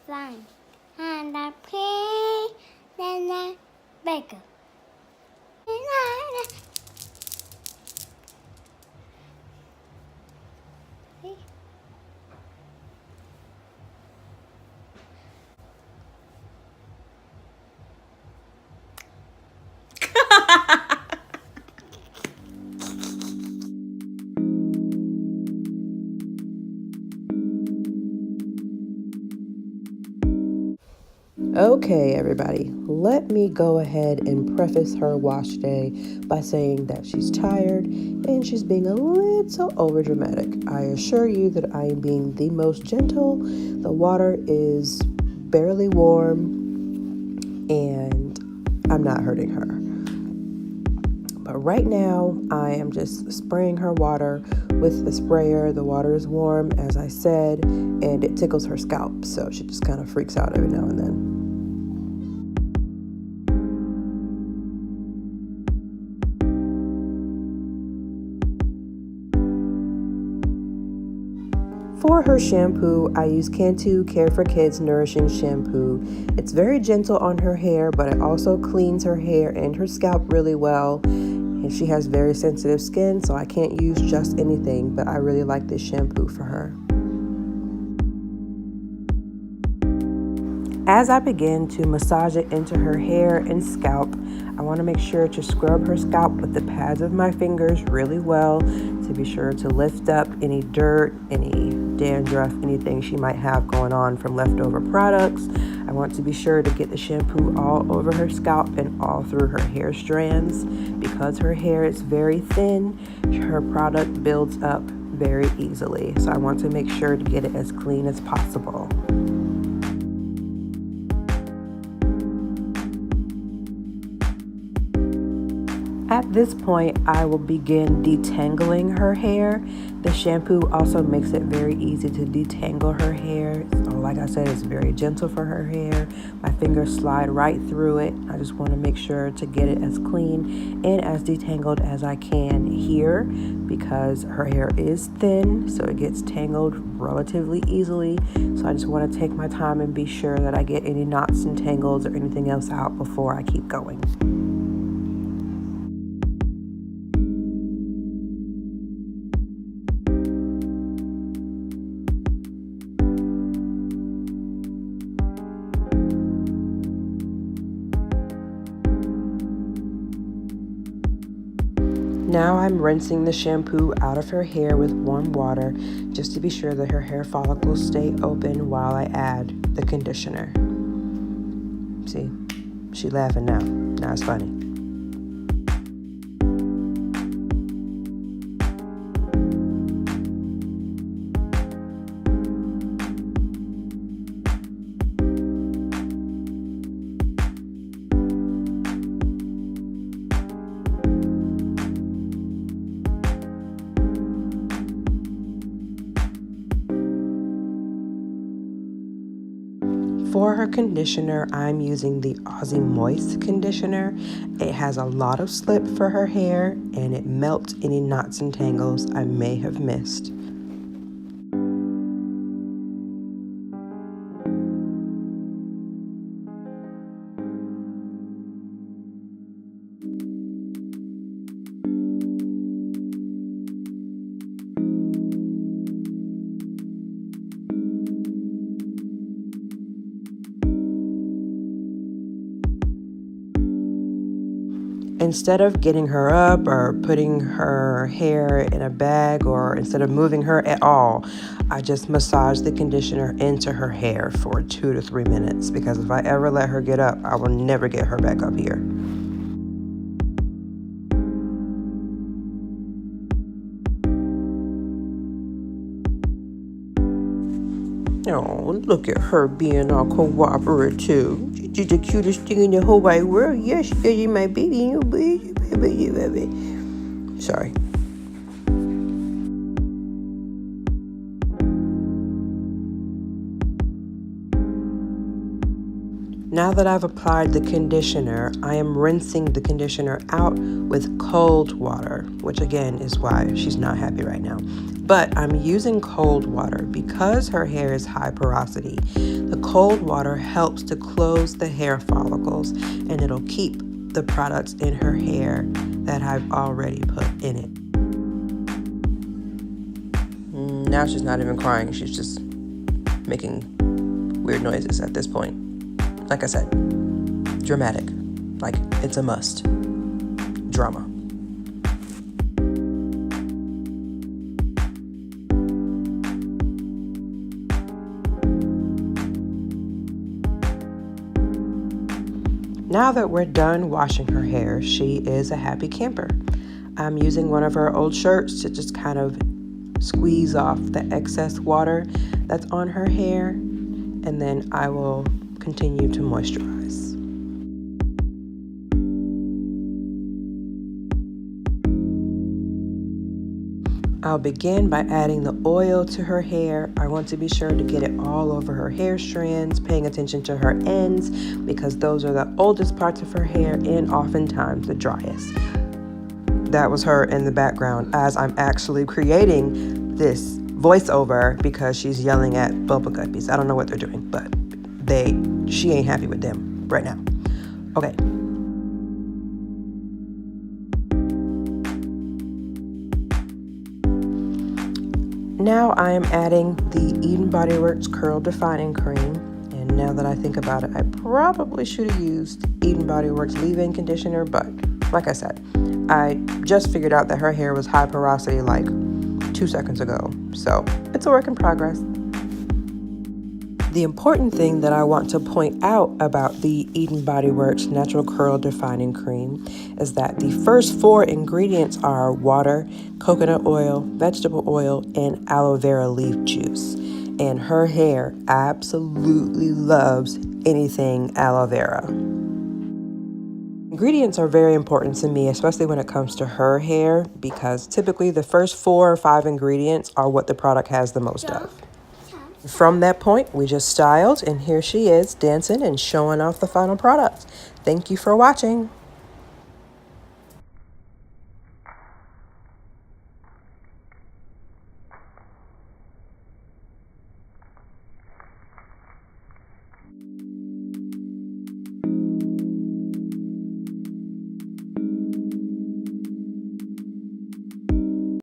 flying. And I pray, then I beg her. Okay, everybody, let me go ahead and preface her wash day by saying that she's tired and she's being a little overdramatic. I assure you that I am being the most gentle. The water is barely warm and I'm not hurting her. But right now, I am just spraying her water with the sprayer. The water is warm, as I said, and it tickles her scalp, so she just kind of freaks out every now and then. For her shampoo, I use Cantu Care for Kids Nourishing Shampoo. It's very gentle on her hair, but it also cleans her hair and her scalp really well. And she has very sensitive skin, so I can't use just anything, but I really like this shampoo for her. As I begin to massage it into her hair and scalp, I want to make sure to scrub her scalp with the pads of my fingers really well to be sure to lift up any dirt, any dandruff, anything she might have going on from leftover products. I want to be sure to get the shampoo all over her scalp and all through her hair strands. Because her hair is very thin, her product builds up very easily. So I want to make sure to get it as clean as possible. At this point, I will begin detangling her hair. The shampoo also makes it very easy to detangle her hair. So like I said, it's very gentle for her hair. My fingers slide right through it. I just want to make sure to get it as clean and as detangled as I can here because her hair is thin, so it gets tangled relatively easily. So I just want to take my time and be sure that I get any knots and tangles or anything else out before I keep going. Now I'm rinsing the shampoo out of her hair with warm water just to be sure that her hair follicles stay open while I add the conditioner. See, she's laughing now. Now it's funny. For her conditioner, I'm using the Aussie Moist conditioner. It has a lot of slip for her hair and it melts any knots and tangles I may have missed. Instead of getting her up or putting her hair in a bag or instead of moving her at all, I just massage the conditioner into her hair for 2 to 3 minutes because if I ever let her get up, I will never get her back up here. Oh, look at her being all cooperative. She's the cutest thing in the whole wide world. Yes, you're my baby. You baby. Sorry. Now that I've applied the conditioner, I am rinsing the conditioner out with cold water, which again is why she's not happy right now. But I'm using cold water because her hair is high porosity. The cold water helps to close the hair follicles, and it'll keep the products in her hair that I've already put in it. Now she's not even crying, she's just making weird noises at this point. Like I said, dramatic. Like, it's a must. Drama. Now that we're done washing her hair, she is a happy camper. I'm using one of her old shirts to just kind of squeeze off the excess water that's on her hair, and then I will continue to moisturize. I'll begin by adding the oil to her hair. I want to be sure to get it all over her hair strands, paying attention to her ends because those are the oldest parts of her hair and oftentimes the driest. That was her in the background as I'm actually creating this voiceover because she's yelling at bubble guppies. I don't know what they're doing, but she ain't happy with them right now. Okay. Now I am adding the Eden Body Works Curl Defining Cream. And now that I think about it, I probably should have used Eden Body Works leave-in conditioner, but like I said, I just figured out that her hair was high porosity like 2 seconds ago. So it's a work in progress. The important thing that I want to point out about the Eden Body Works Natural Curl Defining Cream is that the first 4 ingredients are water, coconut oil, vegetable oil, and aloe vera leaf juice. And her hair absolutely loves anything aloe vera. Ingredients are very important to me, especially when it comes to her hair, because typically the first 4 or 5 ingredients are what the product has the most of. From that point, we just styled, and here she is dancing and showing off the final product. Thank you for watching.